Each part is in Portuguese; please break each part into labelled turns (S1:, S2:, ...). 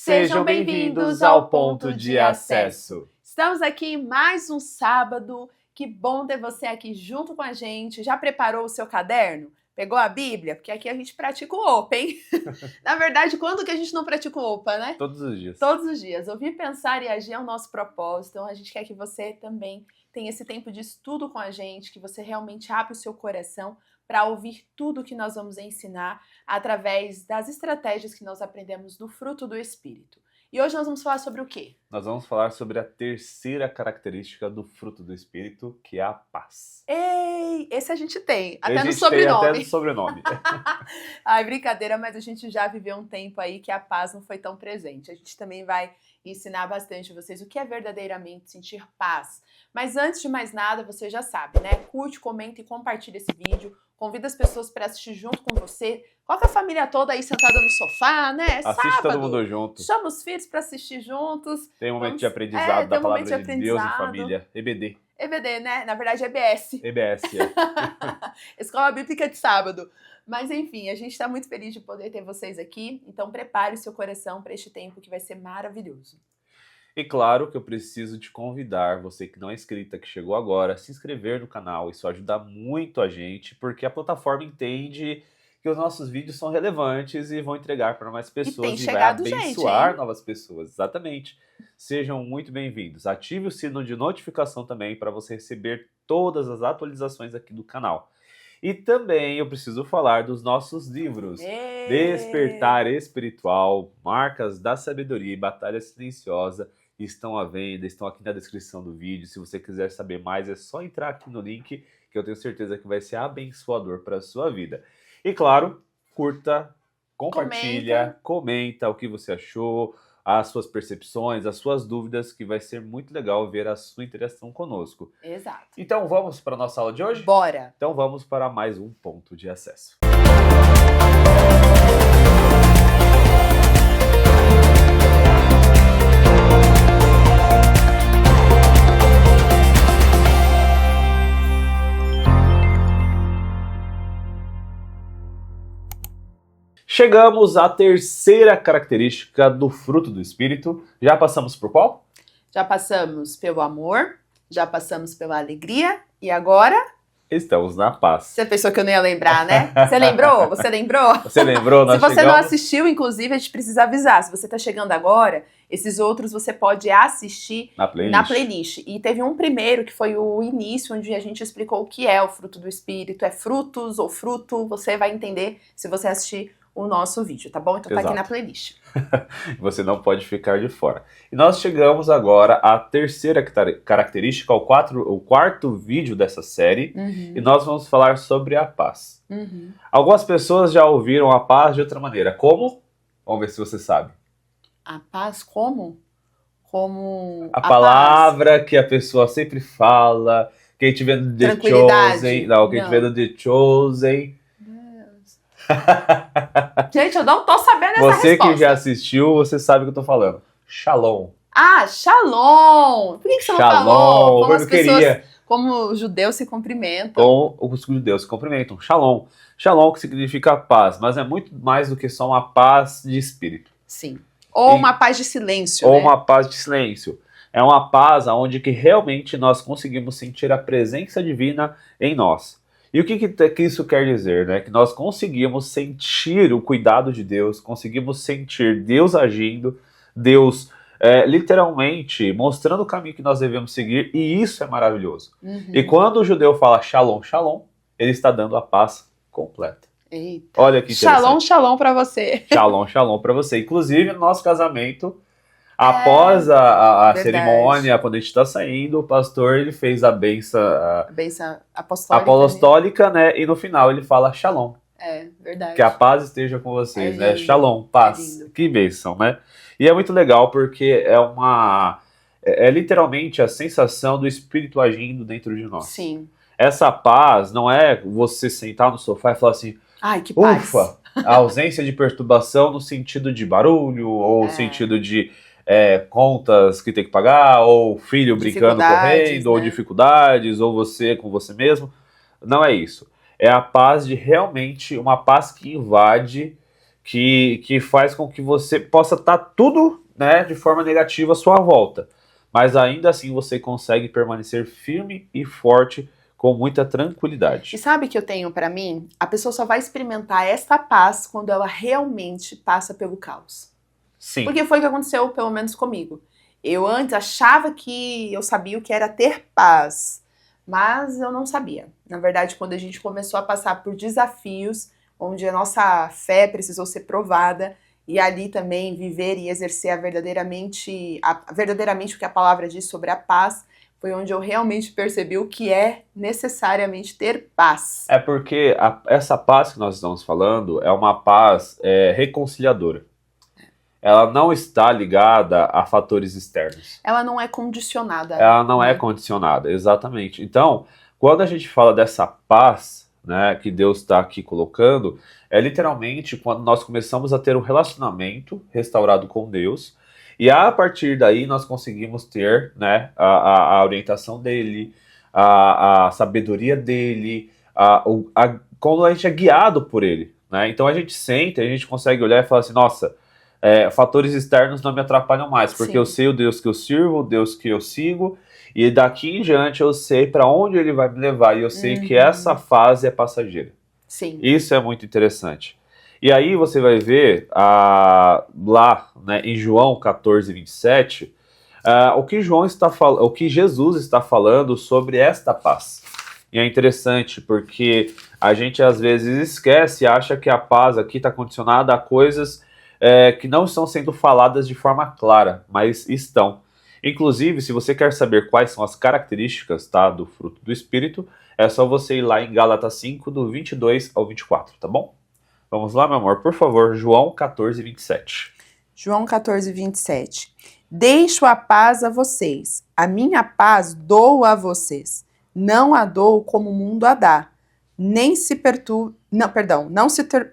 S1: Sejam bem-vindos ao Ponto de Acesso.
S2: Estamos aqui em mais um sábado. Que bom ter você aqui junto com a gente. Já preparou o seu caderno? Pegou a Bíblia? Porque aqui a gente pratica o OPA, hein? Na verdade, quando que a gente não pratica o OPA, né?
S1: Todos os dias.
S2: Todos os dias. Ouvir, pensar e agir é o nosso propósito. Então a gente quer que você também tenha esse tempo de estudo com a gente, que você realmente abra o seu coração para ouvir tudo que nós vamos ensinar através das estratégias que nós aprendemos do fruto do Espírito. E hoje nós vamos falar sobre o quê?
S1: Nós vamos falar sobre a terceira característica do fruto do Espírito, que é a paz.
S2: Ei, esse a gente tem,
S1: A
S2: até no
S1: gente
S2: sobrenome.
S1: tem até no sobrenome.
S2: Ai, brincadeira, mas a gente já viveu um tempo aí que a paz não foi tão presente. A gente também vai ensinar bastante vocês o que é verdadeiramente sentir paz. Mas antes de mais nada, você já sabe, né? Curte, comenta e compartilha esse vídeo. Convida as pessoas para assistir junto com você. Coloca a família toda aí sentada no sofá, né?
S1: Assiste
S2: Sábado.
S1: todo mundo junto.
S2: Chama os filhos para assistir juntos.
S1: Tem um momento de aprendizado da
S2: tem um
S1: palavra
S2: momento
S1: de Deus em família. EBD.
S2: EBD, né? Na verdade, é EBS.
S1: EBS, é.
S2: Escola Bíblica de Sábado. Mas enfim, a gente está muito feliz de poder ter vocês aqui. Então prepare o seu coração para este tempo que vai ser maravilhoso.
S1: E claro que eu preciso te convidar, você que não é inscrita, que chegou agora, a se inscrever no canal. Isso ajuda muito a gente, porque a plataforma entende que os nossos vídeos são relevantes e vão entregar para mais pessoas e vai abençoar novas pessoas. Exatamente. Sejam muito bem-vindos. Ative o sino de notificação também para você receber todas as atualizações aqui do canal. E também eu preciso falar dos nossos livros. Despertar Espiritual, Marcas da Sabedoria e Batalha Silenciosa estão à venda, estão aqui na descrição do vídeo. Se você quiser saber mais, é só entrar aqui no link, que eu tenho certeza que vai ser abençoador para a sua vida. E claro, curta, compartilha, comenta o que você achou, as suas percepções, as suas dúvidas, que vai ser muito legal ver a sua interação conosco.
S2: Exato.
S1: Então vamos para a nossa aula de hoje?
S2: Bora!
S1: Então vamos para mais um Ponto de Acesso. Chegamos à terceira característica do fruto do Espírito. Já passamos por qual?
S2: Já passamos pelo amor, já passamos pela alegria e agora?
S1: Estamos na paz.
S2: Você pensou que eu não ia lembrar, né? Você lembrou? Você lembrou?
S1: Você lembrou?
S2: Se você não assistiu, inclusive, a gente precisa avisar. Se você está chegando agora, esses outros você pode assistir na playlist. E teve um primeiro que foi o início, onde a gente explicou o que é o fruto do Espírito. É frutos ou fruto, você vai entender se você assistir o nosso vídeo, tá bom? Então tá aqui na playlist.
S1: Você não pode ficar de fora. E nós chegamos agora à terceira característica, o quarto vídeo dessa série, e nós vamos falar sobre a paz. Algumas pessoas já ouviram a paz de outra maneira. Como? Vamos ver se você sabe.
S2: A paz como? Como
S1: a palavra paz que a pessoa sempre fala, quem tiver no The Chosen, quem tiver no The Chosen.
S2: Gente, eu não tô sabendo essa
S1: resposta. Você que já assistiu, você sabe o que eu tô falando. Shalom.
S2: Ah, shalom. Por que você não falou? Como as pessoas, como os judeus se cumprimentam.
S1: Como os judeus se cumprimentam. Shalom. Shalom que significa paz, mas é muito mais do que só uma paz de espírito.
S2: Sim. Ou uma paz de silêncio.
S1: Ou
S2: né?
S1: uma paz de silêncio. É uma paz onde que realmente nós conseguimos sentir a presença divina em nós. E o que isso quer dizer, né? Que nós conseguimos sentir o cuidado de Deus, conseguimos sentir Deus agindo, Deus literalmente mostrando o caminho que nós devemos seguir, e isso é maravilhoso. E quando o judeu fala shalom, shalom, ele está dando a paz completa.
S2: Eita.
S1: Olha que interessante.
S2: Shalom, shalom para você.
S1: Shalom, shalom para você. Inclusive, no nosso casamento, após a cerimônia, quando a gente está saindo, o pastor ele fez a benção apostólica, né? E no final ele fala shalom.
S2: É, verdade.
S1: Que a paz esteja com vocês, né? Shalom, paz. Que bênção, né? E é muito legal porque é literalmente a sensação do Espírito agindo dentro de nós.
S2: Sim.
S1: Essa paz não é você sentar no sofá e falar assim,
S2: ai, que paz.
S1: Ufa, a ausência de perturbação no sentido de barulho ou sentido de contas que tem que pagar, ou filho brincando, correndo, né? Ou dificuldades, ou você com você mesmo. Não é isso. É a paz de realmente, uma paz que invade, que faz com que você possa estar tudo, né, de forma negativa à sua volta. Mas ainda assim você consegue permanecer firme e forte com muita tranquilidade.
S2: E sabe o que eu tenho pra mim? A pessoa só vai experimentar esta paz quando ela realmente passa pelo caos.
S1: Sim.
S2: Porque foi o que aconteceu, pelo menos comigo. Eu antes achava que eu sabia o que era ter paz, mas eu não sabia. Na verdade, quando a gente começou a passar por desafios, onde a nossa fé precisou ser provada, e ali também viver e exercer verdadeiramente o que a palavra diz sobre a paz, foi onde eu realmente percebi o que é necessariamente ter paz.
S1: É porque essa paz que nós estamos falando é uma paz reconciliadora. Ela não está ligada a fatores externos.
S2: Ela não é condicionada.
S1: Ela não é condicionada, exatamente. Então, quando a gente fala dessa paz, né, que Deus está aqui colocando, é literalmente quando nós começamos a ter um relacionamento restaurado com Deus, e a partir daí nós conseguimos ter, né, a orientação dele, a sabedoria dele, quando a gente é guiado por ele, né? Então a gente sente, a gente consegue olhar e falar assim, nossa, fatores externos não me atrapalham mais, porque
S2: Sim.
S1: eu sei o Deus que eu sirvo, o Deus que eu sigo, e daqui em diante eu sei para onde ele vai me levar, e eu sei que essa fase é passageira.
S2: Sim.
S1: Isso é muito interessante. E aí você vai ver lá, né, em João 14, 27, o que Jesus está falando sobre esta paz. E é interessante porque a gente às vezes esquece e acha que a paz aqui está condicionada a coisas que não estão sendo faladas de forma clara, mas estão. Inclusive, se você quer saber quais são as características, tá, do fruto do Espírito, é só você ir lá em Gálatas 5, do 22 ao 24, tá bom? Vamos lá, meu amor, por favor, João 14, 27.
S2: João 14, 27. Deixo a paz a vocês, a minha paz dou a vocês. Não a dou como o mundo a dá. Não se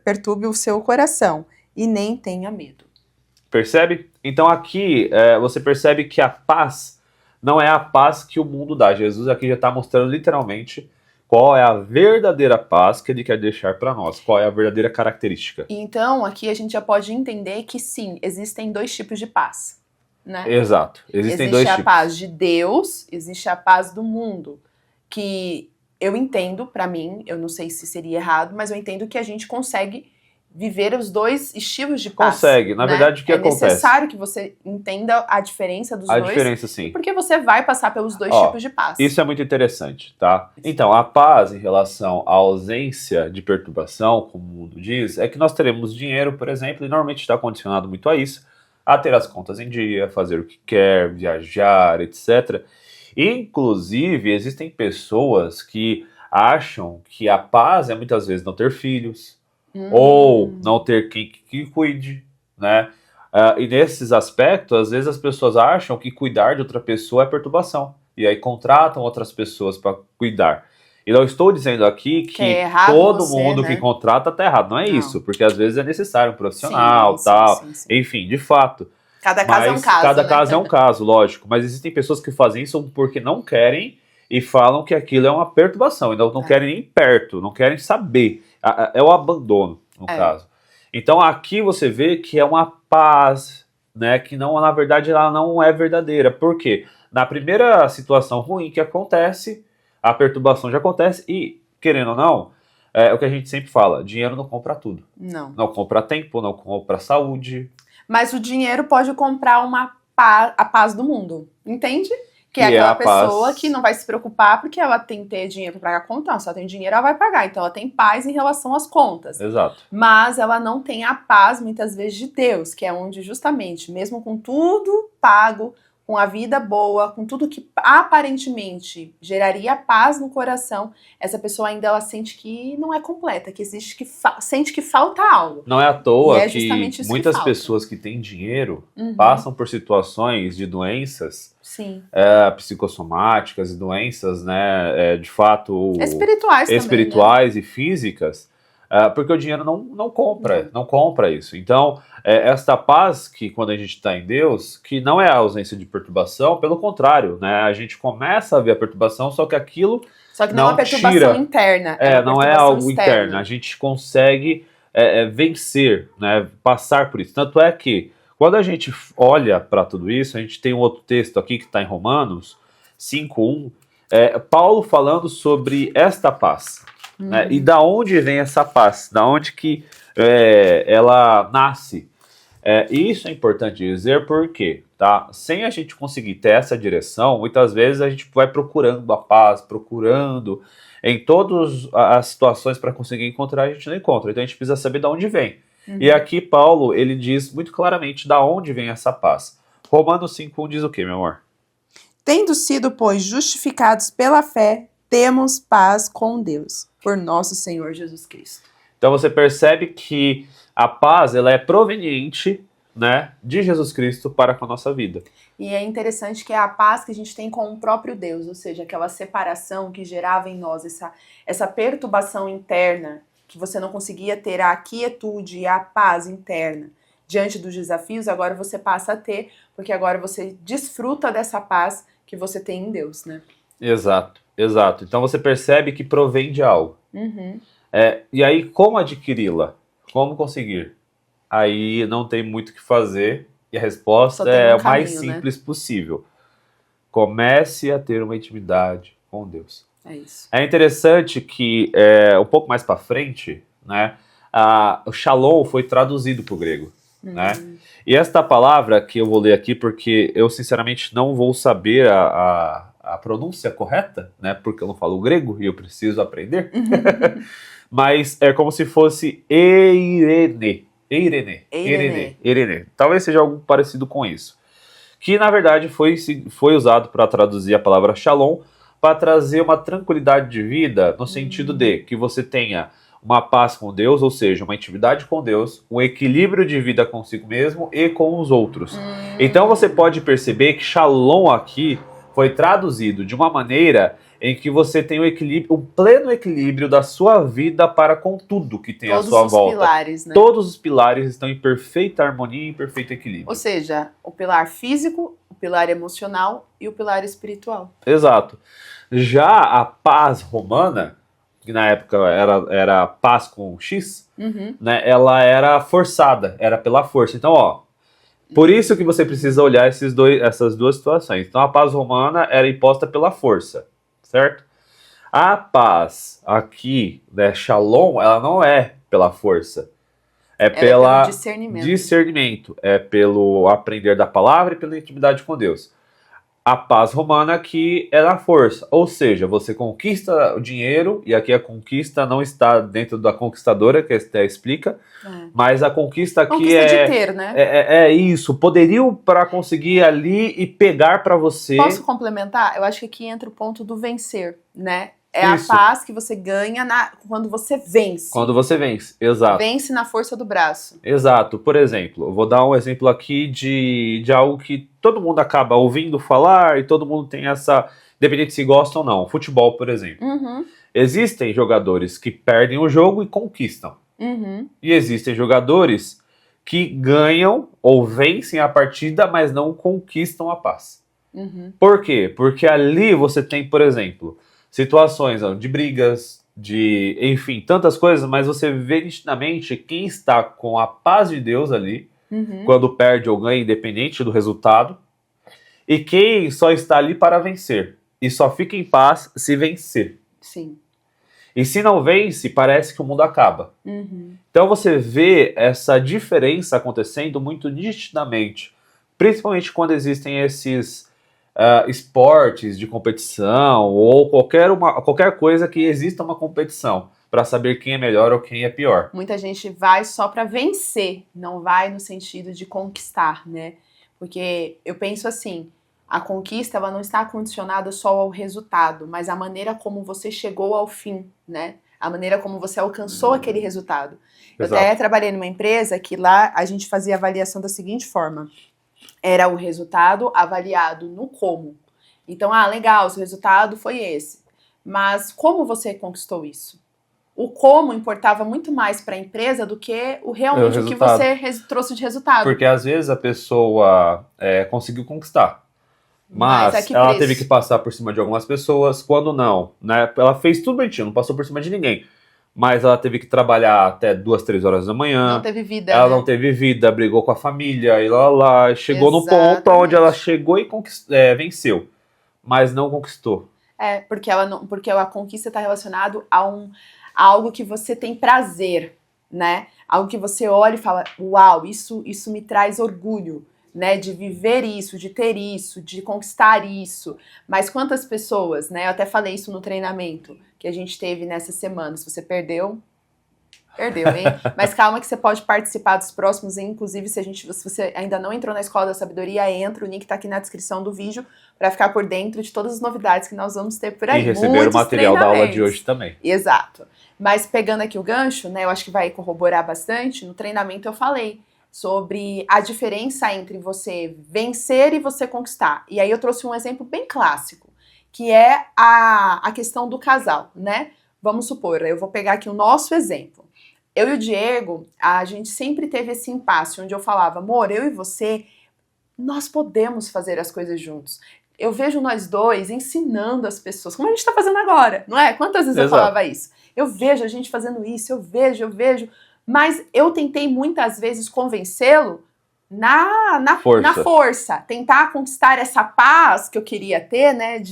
S2: perturbe o seu coração e nem tenha medo.
S1: Percebe? Então aqui você percebe que a paz não é a paz que o mundo dá. Jesus aqui já está mostrando literalmente qual é a verdadeira paz que ele quer deixar para nós, qual é a verdadeira característica.
S2: Então aqui a gente já pode entender que sim, existem dois tipos de paz, né?
S1: Exato, existem dois
S2: Existe
S1: tipos.
S2: a paz de Deus, existe a paz do mundo, que eu entendo, para mim, eu não sei se seria errado, mas eu entendo que a gente consegue viver os dois estilos de paz.
S1: Consegue, na verdade o que acontece?
S2: É necessário que você entenda a diferença dos dois.
S1: A diferença, sim.
S2: Porque você vai passar pelos dois tipos de paz.
S1: Isso é muito interessante, tá? Então, a paz em relação à ausência de perturbação, como o mundo diz, é que nós teremos dinheiro, por exemplo, e normalmente está condicionado muito a isso, a ter as contas em dia, fazer o que quer, viajar, etc. Inclusive, existem pessoas que acham que a paz é muitas vezes não ter filhos, ou não ter quem que cuide, né? E nesses aspectos, às vezes as pessoas acham que cuidar de outra pessoa é perturbação. E aí contratam outras pessoas para cuidar. E não estou dizendo aqui que todo mundo que contrata está errado. Não é isso, porque às vezes é necessário um profissional, tal. Sim. Enfim, de fato.
S2: Cada caso é um caso.
S1: Cada caso é um caso, lógico. Mas existem pessoas que fazem isso porque não querem e falam que aquilo é uma perturbação. Então não querem nem perto, não querem saber. É o abandono, no caso. Então aqui você vê que é uma paz, né, que não, na verdade ela não é verdadeira. Por quê? Na primeira situação ruim que acontece, a perturbação já acontece e, querendo ou não, é o que a gente sempre fala, dinheiro não compra tudo.
S2: Não.
S1: Não compra tempo, não compra saúde.
S2: Mas o dinheiro pode comprar a paz do mundo, entende? Que é aquela pessoa que não vai se preocupar porque ela tem que ter dinheiro para pagar a conta. Não, se ela tem dinheiro, ela vai pagar. Então ela tem paz em relação às contas.
S1: Exato.
S2: Mas ela não tem a paz, muitas vezes, de Deus, que é onde justamente, mesmo com tudo pago, com a vida boa, com tudo que aparentemente geraria paz no coração, essa pessoa ainda ela sente que não é completa, que existe, sente que falta algo.
S1: Não é à toa que muitas
S2: que
S1: pessoas que têm dinheiro passam por situações de doenças psicossomáticas e doenças, né, de fato espirituais também, né? E físicas, porque o dinheiro não compra isso. Então, esta paz que quando a gente está em Deus, que não é a ausência de perturbação, pelo contrário, né, a gente começa a ver a perturbação, só que aquilo
S2: não é uma perturbação interna.
S1: Não é algo interno. A gente consegue vencer, né, passar por isso. Tanto é que, quando a gente olha para tudo isso, a gente tem um outro texto aqui que está em Romanos 5:1, Paulo falando sobre esta paz. Né, e da onde vem essa paz? Da onde que ela nasce? E isso é importante dizer porque, tá? Sem a gente conseguir ter essa direção, muitas vezes a gente vai procurando a paz, procurando em todas as situações para conseguir encontrar, a gente não encontra. Então a gente precisa saber de onde vem. E aqui Paulo, ele diz muito claramente da onde vem essa paz. Romanos 5:1 diz o quê, meu amor?
S2: Tendo sido, pois, justificados pela fé, temos paz com Deus, por nosso Senhor Jesus Cristo.
S1: Então você percebe que a paz, ela é proveniente, né, de Jesus Cristo para com a nossa vida.
S2: E é interessante que é a paz que a gente tem com o próprio Deus, ou seja, aquela separação que gerava em nós essa perturbação interna, que você não conseguia ter a quietude e a paz interna diante dos desafios, agora você passa a ter, porque agora você desfruta dessa paz que você tem em Deus, né?
S1: Exato, exato. Então você percebe que provém de algo. E aí, como adquiri-la? Como conseguir? Aí não tem muito o que fazer e a resposta é o mais simples possível. Comece a ter uma intimidade com Deus.
S2: É isso.
S1: É interessante que um pouco mais para frente, né, o shalom foi traduzido para o grego. Né? E esta palavra que eu vou ler aqui, porque eu sinceramente não vou saber a pronúncia correta, né, porque eu não falo grego e eu preciso aprender. Mas é como se fosse eirene. Talvez seja algo parecido com isso. Que na verdade foi usado para traduzir a palavra shalom, para trazer uma tranquilidade de vida, no sentido de que você tenha uma paz com Deus, ou seja, uma intimidade com Deus, um equilíbrio de vida consigo mesmo e com os outros. Então você pode perceber que shalom aqui foi traduzido de uma maneira em que você tem um pleno equilíbrio da sua vida para com tudo que tem à sua volta.
S2: Todos os pilares, né?
S1: Todos os pilares estão em perfeita harmonia e em perfeito equilíbrio.
S2: Ou seja, o pilar físico, o pilar emocional e o pilar espiritual.
S1: Exato. Já a paz romana, que na época era paz com X, né, ela era forçada, era pela força. Então, por isso que você precisa olhar essas duas situações. Então, a paz romana era imposta pela força, certo? A paz aqui, né, shalom, ela não é pela força. É pelo discernimento. É pelo aprender da palavra e pela intimidade com Deus. A paz romana que é na força, ou seja, você conquista o dinheiro, e aqui a conquista não está dentro da conquistadora, que a Esté explica, mas a conquista aqui
S2: conquista de ter, né?
S1: É isso, poderio para conseguir ali e pegar para você.
S2: Posso complementar? Eu acho que aqui entra o ponto do vencer, né? É isso. A paz que você ganha quando você vence.
S1: Quando você vence, exato.
S2: Vence na força do braço.
S1: Exato. Por exemplo, eu vou dar um exemplo aqui de algo que todo mundo acaba ouvindo falar e todo mundo tem essa... Independente se gosta ou não. Futebol, por exemplo. Existem jogadores que perdem o jogo e conquistam. E existem jogadores que ganham ou vencem a partida, mas não conquistam a paz. Por quê? Porque ali você tem, por exemplo... situações de brigas, enfim, tantas coisas, mas você vê nitidamente quem está com a paz de Deus ali, quando perde ou ganha, independente do resultado, e quem só está ali para vencer, e só fica em paz se vencer.
S2: Sim.
S1: E se não vence, parece que o mundo acaba. Então você vê essa diferença acontecendo muito nitidamente, principalmente quando existem esses... esportes de competição ou qualquer coisa que exista uma competição para saber quem é melhor ou quem é pior.
S2: Muita gente vai só para vencer, não vai no sentido de conquistar, né? Porque eu penso assim, a conquista ela não está condicionada só ao resultado, mas a maneira como você chegou ao fim, né? A maneira como você alcançou aquele resultado.
S1: Exato.
S2: Eu até trabalhei numa empresa que lá a gente fazia avaliação da seguinte forma: era o resultado avaliado no como. Então, legal, seu resultado foi esse. Mas como você conquistou isso? O como importava muito mais para a empresa do que realmente o que você trouxe de resultado.
S1: Porque às vezes a pessoa conseguiu conquistar, mas ela teve que passar por cima de algumas pessoas, quando não, né? Ela fez tudo bonitinho, não passou por cima de ninguém. mas ela teve que trabalhar até 2, 3 horas da manhã.
S2: Não teve vida,
S1: Ela
S2: né?
S1: não teve vida, brigou com a família, e lá. Chegou no ponto
S2: Exatamente.
S1: onde ela chegou e venceu, mas não conquistou.
S2: Porque porque a conquista está relacionado a algo que você tem prazer, né? Algo que você olha e fala, uau, isso me traz orgulho, né? De viver isso, de ter isso, de conquistar isso. Mas quantas pessoas, né? Eu até falei isso no treinamento que a gente teve nessa semana. Se você perdeu, hein? Mas calma que você pode participar dos próximos, inclusive se você ainda não entrou na Escola da Sabedoria, entra, o link tá aqui na descrição do vídeo para ficar por dentro de todas as novidades que nós vamos ter por aí.
S1: E receber o material da aula de hoje também.
S2: Exato. Mas pegando aqui o gancho, né, eu acho que vai corroborar bastante, no treinamento eu falei sobre a diferença entre você vencer e você conquistar. E aí eu trouxe um exemplo bem clássico, que é a questão do casal, né? Vamos supor, eu vou pegar aqui o nosso exemplo. Eu e o Diego, a gente sempre teve esse impasse, onde eu falava, amor, eu e você, nós podemos fazer as coisas juntos. Eu vejo nós dois ensinando as pessoas, como a gente está fazendo agora, não é? Quantas vezes eu falava isso? Eu vejo a gente fazendo isso, eu vejo, mas eu tentei muitas vezes convencê-lo na força, tentar conquistar essa paz que eu queria ter, né,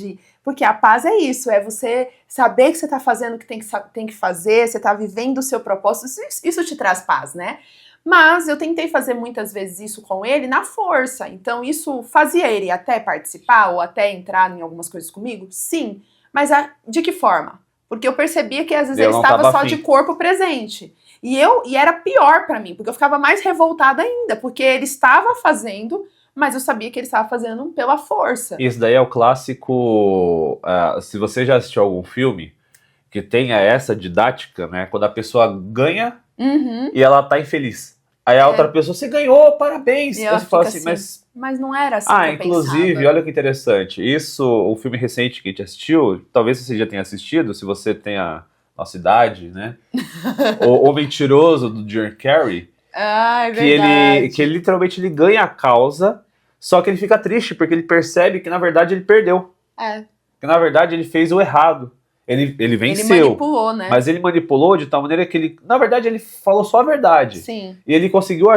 S2: porque a paz é isso, é você saber que você está fazendo o que tem que fazer, você está vivendo o seu propósito, isso te traz paz, né? Mas eu tentei fazer muitas vezes isso com ele na força, então isso fazia ele até participar ou até entrar em algumas coisas comigo? Sim, mas de que forma? Porque eu percebia que às vezes ele estava só de corpo presente. E era pior pra mim, porque eu ficava mais revoltada ainda, porque ele estava fazendo, mas eu sabia que ele estava fazendo pela força.
S1: Isso daí é o clássico, se você já assistiu algum filme que tenha essa didática, né, quando a pessoa ganha e ela tá infeliz. Aí a outra pessoa, você ganhou, parabéns.
S2: E você fala assim, mas não era assim que eu
S1: inclusive,
S2: pensava.
S1: olha que interessante, o filme recente que a gente assistiu, talvez você já tenha assistido, se você tem a nossa idade, né, o Mentiroso, do Jim Carrey,
S2: é verdade.
S1: que ele literalmente ele ganha a causa, só que ele fica triste, porque ele percebe que na verdade ele perdeu. Que na verdade ele fez o errado. Ele venceu.
S2: Ele manipulou, né?
S1: Mas ele manipulou de tal maneira que ele, na verdade, ele falou só a verdade.
S2: Sim.
S1: E ele conseguiu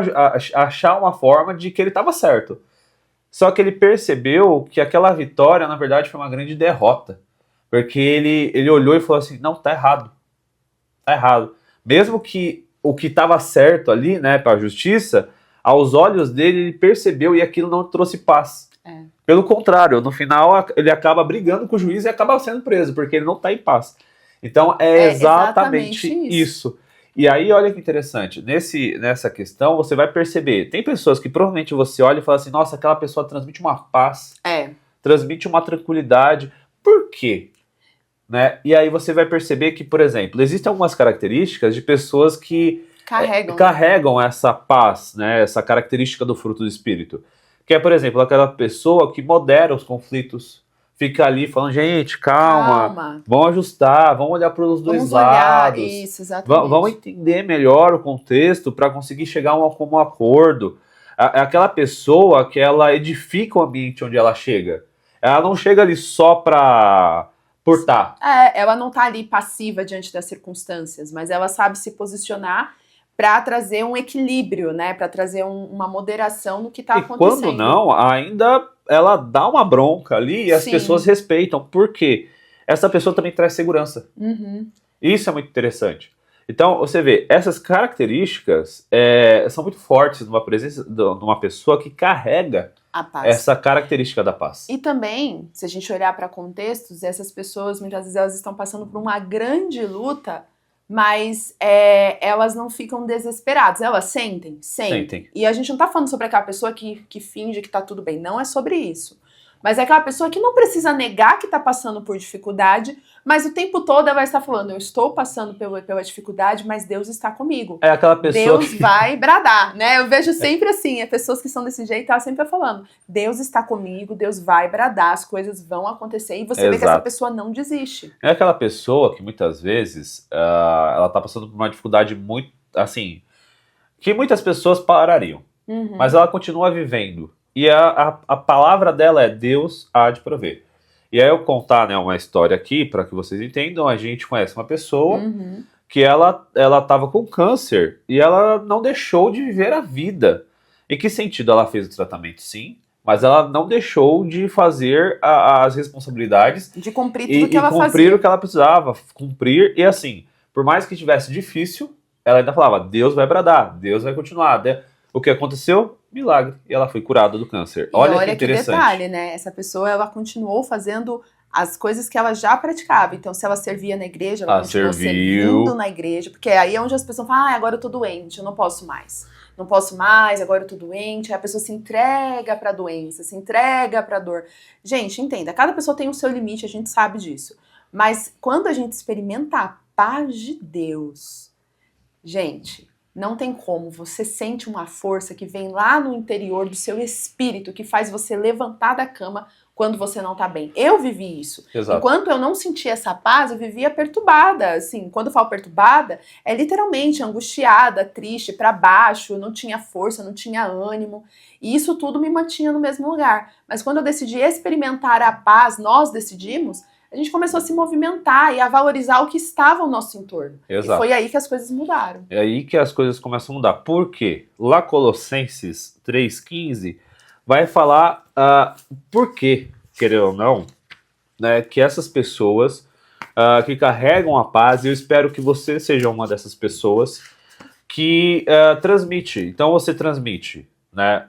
S1: achar uma forma de que ele estava certo. Só que ele percebeu que aquela vitória, na verdade, foi uma grande derrota. Porque ele olhou e falou assim, não, tá errado. Tá errado. Mesmo que o que estava certo ali, né, para a justiça, aos olhos dele, ele percebeu e aquilo não trouxe paz. Pelo contrário, no final ele acaba brigando com o juiz e acaba sendo preso, porque ele não está em paz. Então é exatamente isso. E aí, olha que interessante, nessa questão você vai perceber, tem pessoas que provavelmente você olha e fala assim, nossa, aquela pessoa transmite uma paz, transmite uma tranquilidade. Por quê? Né? E aí você vai perceber que, por exemplo, existem algumas características de pessoas que carregam essa paz, né? Essa característica do fruto do Espírito. Que é, por exemplo, aquela pessoa que modera os conflitos, fica ali falando, gente, calma. Vamos ajustar, vamos olhar para os dois lados.
S2: Isso, exatamente.
S1: Vamos entender melhor o contexto para conseguir chegar a um acordo. É aquela pessoa que ela edifica o ambiente onde ela chega. Ela não chega ali só por estar.
S2: Ela não está ali passiva diante das circunstâncias, mas ela sabe se posicionar para trazer um equilíbrio, né? Para trazer uma moderação no que está acontecendo.
S1: E quando não, ainda ela dá uma bronca ali e as pessoas respeitam. Por quê? Essa pessoa também traz segurança. Isso é muito interessante. Então, você vê, essas características são muito fortes numa presença de uma pessoa que carrega a paz. Essa característica da paz.
S2: E também, se a gente olhar para contextos, essas pessoas, muitas vezes, elas estão passando por uma grande luta, mas elas não ficam desesperadas. Elas sentem. E a gente não tá falando sobre aquela pessoa que finge que tá tudo bem. Não é sobre isso. Mas é aquela pessoa que não precisa negar que tá passando por dificuldade, mas o tempo todo ela vai estar falando, eu estou passando pela dificuldade, mas Deus está comigo.
S1: É aquela pessoa
S2: Deus vai bradar, né? Eu vejo sempre assim, pessoas que são desse jeito, ela sempre vai falando, Deus está comigo, Deus vai bradar, as coisas vão acontecer, e você vê que essa pessoa não desiste.
S1: É aquela pessoa que muitas vezes, ela tá passando por uma dificuldade muito, assim, que muitas pessoas parariam, mas ela continua vivendo. E a palavra dela é Deus há de prover. E aí eu contar, né, uma história aqui, para que vocês entendam, a gente conhece uma pessoa que ela estava com câncer e ela não deixou de viver a vida. Em que sentido ela fez o tratamento? Sim, mas ela não deixou de fazer as responsabilidades
S2: De cumprir tudo que
S1: e
S2: ela
S1: cumprir
S2: fazia.
S1: o que ela precisava cumprir. E assim, por mais que tivesse difícil, ela ainda falava, Deus vai bradar, Deus vai continuar. O que aconteceu? Milagre. E ela foi curada do câncer.
S2: E
S1: Olha que
S2: olha que
S1: interessante.
S2: detalhe, né? Essa pessoa, ela continuou fazendo as coisas que ela já praticava. Então, se ela servia na igreja, ela continuou servindo na igreja. Porque aí é onde as pessoas falam, agora eu tô doente, eu não posso mais. Não posso mais, agora eu tô doente. Aí a pessoa se entrega pra doença, se entrega pra dor. Gente, entenda, cada pessoa tem o seu limite, a gente sabe disso. Mas quando a gente experimenta a paz de Deus, gente, não tem como. Você sente uma força que vem lá no interior do seu espírito, que faz você levantar da cama quando você não tá bem. Eu vivi isso.
S1: Exato.
S2: Enquanto eu não sentia essa paz, eu vivia perturbada. Assim, quando eu falo perturbada, é literalmente angustiada, triste, pra baixo, não tinha força, não tinha ânimo. E isso tudo me mantinha no mesmo lugar. Mas quando eu decidi experimentar a paz, nós decidimos, a gente começou a se movimentar e a valorizar o que estava ao nosso entorno.
S1: Exato.
S2: E foi aí que as coisas mudaram.
S1: É aí que as coisas começam a mudar. Por quê? Lá Colossenses 3,15 vai falar por quê, querendo ou não, né, que essas pessoas que carregam a paz, e eu espero que você seja uma dessas pessoas que transmite. Então você transmite, né,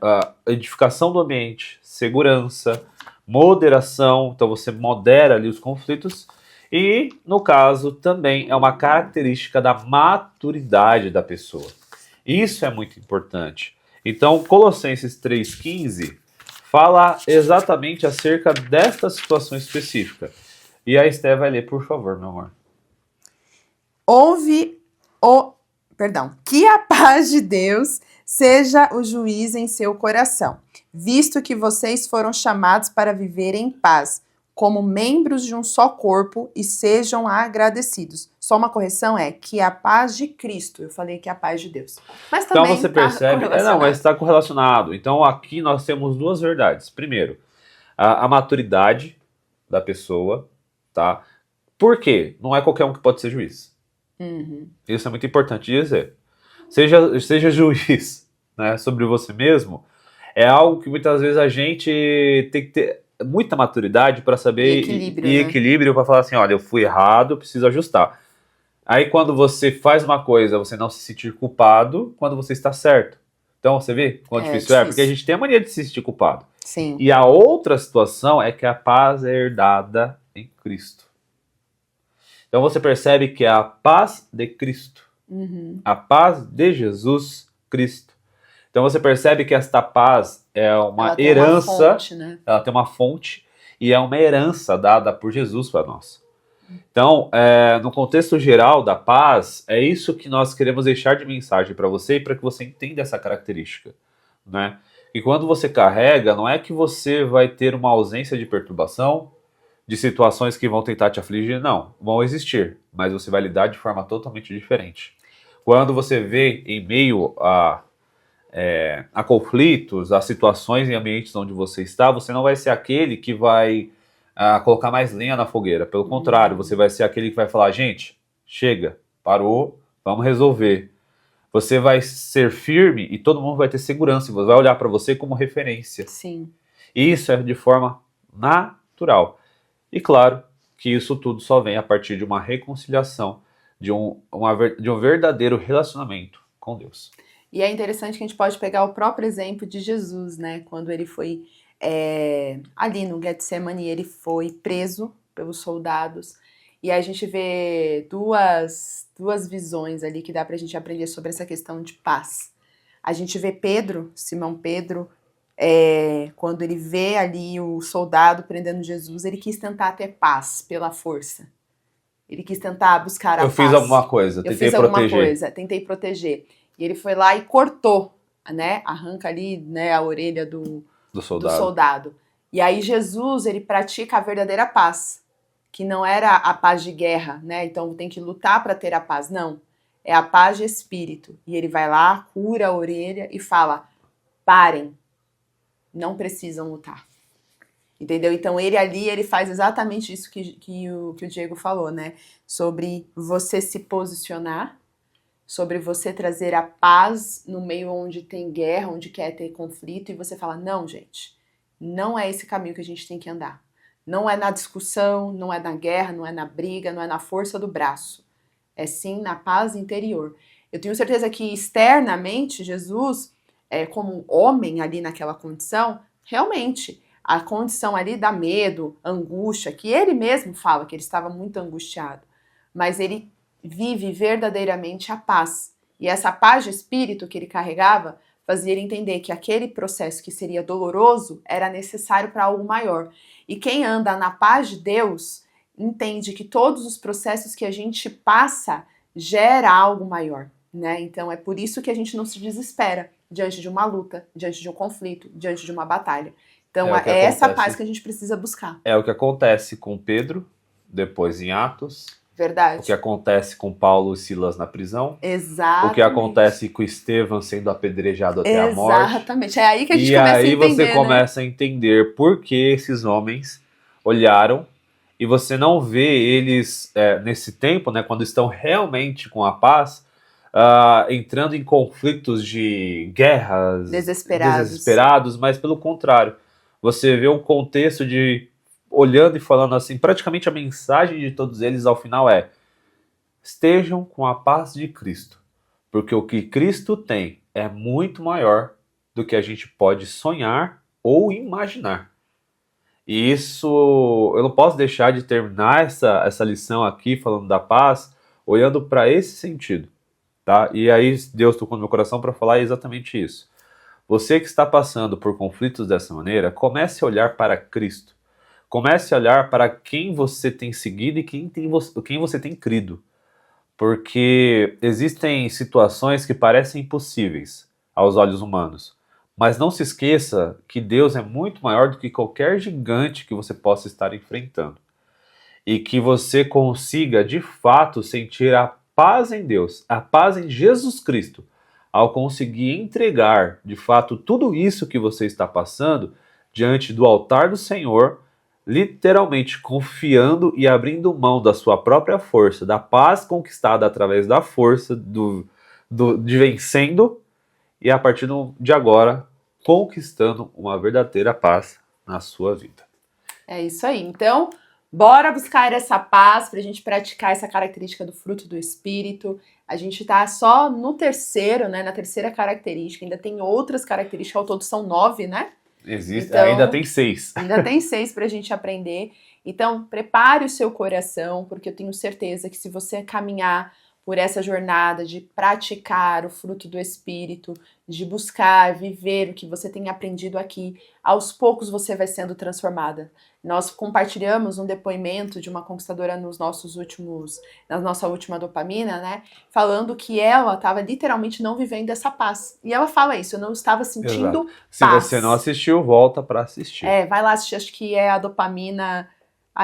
S1: edificação do ambiente, segurança, moderação, então você modera ali os conflitos. E, no caso, também é uma característica da maturidade da pessoa. Isso é muito importante. Então, Colossenses 3,15 fala exatamente acerca desta situação específica. E a Esté vai ler, por favor, meu amor.
S2: Que a paz de Deus seja o juiz em seu coração, visto que vocês foram chamados para viver em paz, como membros de um só corpo, e sejam agradecidos. Só uma correção que a paz de Cristo, eu falei que é a paz de Deus. Mas também
S1: então você percebe, mas está correlacionado. Então aqui nós temos duas verdades. Primeiro, a maturidade da pessoa, tá? Por quê? Não é qualquer um que pode ser juiz.
S2: Uhum.
S1: Isso é muito importante dizer. Seja juiz, né, sobre você mesmo, é algo que muitas vezes a gente tem que ter muita maturidade para saber equilíbrio para falar assim, olha, eu fui errado, eu preciso ajustar. Aí quando você faz uma coisa, você não se sentir culpado quando você está certo. Então você vê quão difícil é? Porque a gente tem a mania de se sentir culpado.
S2: Sim.
S1: E a outra situação é que a paz é herdada em Cristo. Então você percebe que é a paz de Cristo.
S2: Uhum.
S1: A paz de Jesus Cristo. Então você percebe que esta paz é uma herança,
S2: uma fonte, né?
S1: Ela tem uma fonte e é uma herança dada por Jesus para nós. Então, no contexto geral da paz, é isso que nós queremos deixar de mensagem para você e para que você entenda essa característica, né? E quando você carrega, não é que você vai ter uma ausência de perturbação, de situações que vão tentar te afligir, não, vão existir, mas você vai lidar de forma totalmente diferente. Quando você vê em meio a conflitos, a situações em ambientes onde você está, você não vai ser aquele que vai colocar mais lenha na fogueira. Pelo contrário, você vai ser aquele que vai falar, gente, chega, parou, vamos resolver. Você vai ser firme e todo mundo vai ter segurança. Você vai olhar para você como referência.
S2: Sim.
S1: E isso é de forma natural. E claro que isso tudo só vem a partir de uma reconciliação, de um verdadeiro relacionamento com Deus.
S2: E é interessante que a gente pode pegar o próprio exemplo de Jesus, né? Quando ele foi ali no Getsemane, ele foi preso pelos soldados. E a gente vê duas visões ali que dá pra gente aprender sobre essa questão de paz. A gente vê Simão Pedro, quando ele vê ali o soldado prendendo Jesus, ele quis tentar ter paz pela força. Ele quis tentar buscar a paz.
S1: Eu fiz alguma coisa,
S2: tentei proteger. E ele foi lá e cortou, né? Arranca ali, né, a orelha do soldado. E aí Jesus, ele pratica a verdadeira paz, que não era a paz de guerra, né? Então tem que lutar para ter a paz. Não, é a paz de espírito. E ele vai lá, cura a orelha e fala, parem, não precisam lutar. Entendeu? Então ele faz exatamente isso que o Diego falou, né? Sobre você se posicionar, sobre você trazer a paz no meio onde tem guerra, onde quer ter conflito, e você fala, não, gente, não é esse caminho que a gente tem que andar. Não é na discussão, não é na guerra, não é na briga, não é na força do braço. É sim na paz interior. Eu tenho certeza que externamente Jesus, como homem ali naquela condição, realmente a condição ali dá medo, angústia, que ele mesmo fala que ele estava muito angustiado, mas ele vive verdadeiramente a paz. E essa paz de espírito que ele carregava fazia ele entender que aquele processo que seria doloroso era necessário para algo maior. E quem anda na paz de Deus entende que todos os processos que a gente passa gera algo maior, né? Então é por isso que a gente não se desespera diante de uma luta, diante de um conflito, diante de uma batalha. Então é essa paz que a gente precisa buscar.
S1: É o que acontece com Pedro, depois em Atos.
S2: Verdade.
S1: O que acontece com Paulo e Silas na prisão.
S2: Exatamente.
S1: O que acontece com Estevão sendo apedrejado até a morte.
S2: Exatamente. É aí que a gente começa a entender,
S1: E aí você começa a entender por que esses homens olharam e você não vê eles nesse tempo, né, quando estão realmente com a paz, entrando em conflitos de guerras desesperados, mas pelo contrário, você vê um contexto de olhando e falando assim, praticamente a mensagem de todos eles ao final é: estejam com a paz de Cristo, porque o que Cristo tem é muito maior do que a gente pode sonhar ou imaginar. E isso, eu não posso deixar de terminar essa lição aqui falando da paz, olhando para esse sentido, tá? E aí Deus tocou no meu coração para falar exatamente isso. Você que está passando por conflitos dessa maneira, comece a olhar para Cristo. Comece a olhar para quem você tem seguido e quem você tem crido. Porque existem situações que parecem impossíveis aos olhos humanos. Mas não se esqueça que Deus é muito maior do que qualquer gigante que você possa estar enfrentando. E que você consiga, de fato, sentir a paz em Deus, a paz em Jesus Cristo, ao conseguir entregar, de fato, tudo isso que você está passando diante do altar do Senhor, literalmente confiando e abrindo mão da sua própria força, da paz conquistada através da força de vencendo, e a partir de agora conquistando uma verdadeira paz na sua vida.
S2: É isso aí. Então, bora buscar essa paz para a gente praticar essa característica do fruto do Espírito. A gente tá só no terceiro, né? Na terceira característica. Ainda tem outras características, ao todo são 9, né?
S1: Existe, então, ainda tem 6.
S2: Ainda tem 6 para a gente aprender. Então, prepare o seu coração, porque eu tenho certeza que se você caminhar por essa jornada de praticar o fruto do Espírito, de buscar, viver o que você tem aprendido aqui, aos poucos você vai sendo transformada. Nós compartilhamos um depoimento de uma conquistadora na nossa última dopamina, né? Falando que ela estava literalmente não vivendo essa paz. E ela fala isso, eu não estava sentindo paz.
S1: Se você não assistiu, volta para assistir.
S2: Vai lá assistir, acho que é a dopamina...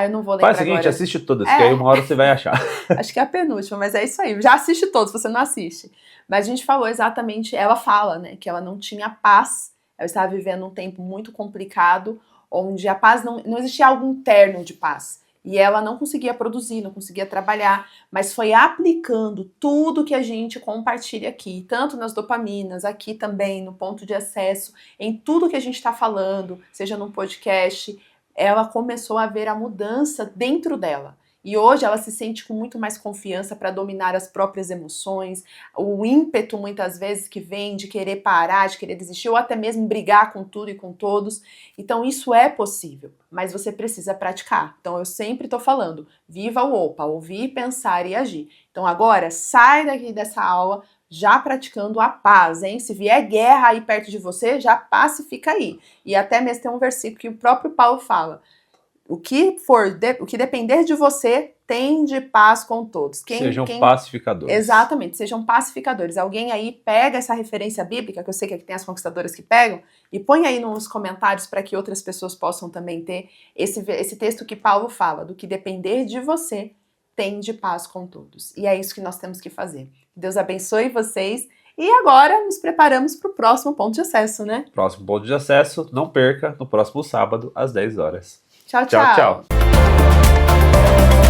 S2: eu não vou lembrar agora.
S1: Faz o seguinte, assiste todas, que aí uma hora você vai achar.
S2: Acho que é a penúltima, mas é isso aí. Já assiste todos, se você não assiste. Mas a gente falou exatamente, ela fala, né, que ela não tinha paz, ela estava vivendo um tempo muito complicado, onde a paz não existia algo interno de paz. E ela não conseguia produzir, não conseguia trabalhar, mas foi aplicando tudo que a gente compartilha aqui, tanto nas dopaminas, aqui também, no ponto de acesso, em tudo que a gente está falando, seja num podcast, ela começou a ver a mudança dentro dela. E hoje ela se sente com muito mais confiança para dominar as próprias emoções, o ímpeto muitas vezes que vem de querer parar, de querer desistir, ou até mesmo brigar com tudo e com todos. Então isso é possível, mas você precisa praticar. Então eu sempre estou falando, viva o OPA, ouvir, pensar e agir. Então agora sai daqui dessa aula já praticando a paz, hein? Se vier guerra aí perto de você, já pacifica aí. E até mesmo tem um versículo que o próprio Paulo fala: o que depender de você, tende paz com todos.
S1: Sejam pacificadores.
S2: Exatamente, sejam pacificadores. Alguém aí pega essa referência bíblica, que eu sei que aqui tem as conquistadoras que pegam, e põe aí nos comentários para que outras pessoas possam também ter esse texto que Paulo fala, do que depender de você, tende paz com todos. E é isso que nós temos que fazer. Deus abençoe vocês E agora nos preparamos para o próximo ponto de acesso, né?
S1: Próximo ponto de acesso, não perca, no próximo sábado, às 10 horas.
S2: Tchau,
S1: Tchau,
S2: tchau.
S1: tchau.